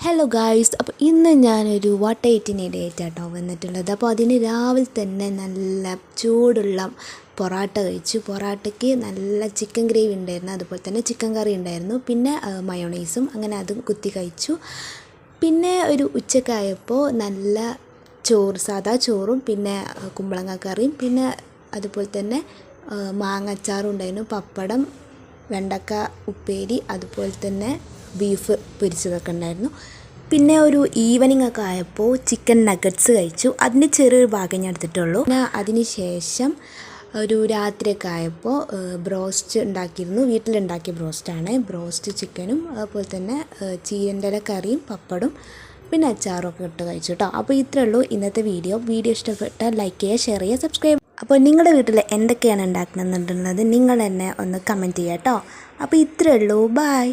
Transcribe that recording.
Hello guys, അപ്പോൾ ഇന്ന് ഞാനൊരു വട്ടയറ്റിനിടയായിട്ടാട്ടോ വന്നിട്ടുള്ളത്. അപ്പോൾ അതിന് രാവിലെ തന്നെ നല്ല ചൂടുള്ള പൊറാട്ട കഴിച്ചു. പൊറാട്ടയ്ക്ക് നല്ല ചിക്കൻ ഗ്രേവി ഉണ്ടായിരുന്നു, അതുപോലെ തന്നെ ചിക്കൻ കറി ഉണ്ടായിരുന്നു, പിന്നെ മയോണൈസും, അങ്ങനെ അതും കുത്തി കഴിച്ചു. പിന്നെ ഒരു ഉച്ചക്കായപ്പോൾ നല്ല ചോറ്, സാദാ ചോറും പിന്നെ കുമ്പളങ്ങ കറിയും, പിന്നെ അതുപോലെ തന്നെ മാങ്ങ അച്ചാറും ഉണ്ടായിരുന്നു, പപ്പടം, വെണ്ടക്ക ഉപ്പേരി, അതുപോലെ തന്നെ ബീഫ് പൊരിച്ചതൊക്കെ ഉണ്ടായിരുന്നു. പിന്നെ ഒരു ഈവനിങ് ഒക്കെ ആയപ്പോൾ ചിക്കൻ നഗറ്റ്സ് കഴിച്ചു. അതിൻ്റെ ചെറിയൊരു ഭാഗം ഞാൻ എടുത്തിട്ടുള്ളൂ. പിന്നെ അതിന് ശേഷം ഒരു രാത്രിയൊക്കെ ആയപ്പോൾ ബ്രോസ്റ്റ് ഉണ്ടാക്കിയിരുന്നു. വീട്ടിലുണ്ടാക്കിയ ബ്രോസ്റ്റാണ്. ബ്രോസ്റ്റ് ചിക്കനും അതുപോലെ തന്നെ ചീരൻ്റെ ഇല കറിയും പപ്പടും പിന്നെ അച്ചാറും ഒക്കെ ഇട്ട് കഴിച്ചു കേട്ടോ. അപ്പോൾ ഇത്രയേ ഉള്ളൂ ഇന്നത്തെ വീഡിയോ. ഇഷ്ടപ്പെട്ടാൽ ലൈക്ക് ചെയ്യുക, ഷെയർ ചെയ്യുക, സബ്സ്ക്രൈബ്. അപ്പോൾ നിങ്ങളുടെ വീട്ടിൽ എന്തൊക്കെയാണ് ഉണ്ടാക്കണമെന്നുണ്ടെന്നത് നിങ്ങൾ തന്നെ ഒന്ന് കമൻറ്റ് ചെയ്യുക കേട്ടോ. അപ്പോൾ ഇത്രയേ ഉള്ളൂ. ബൈ.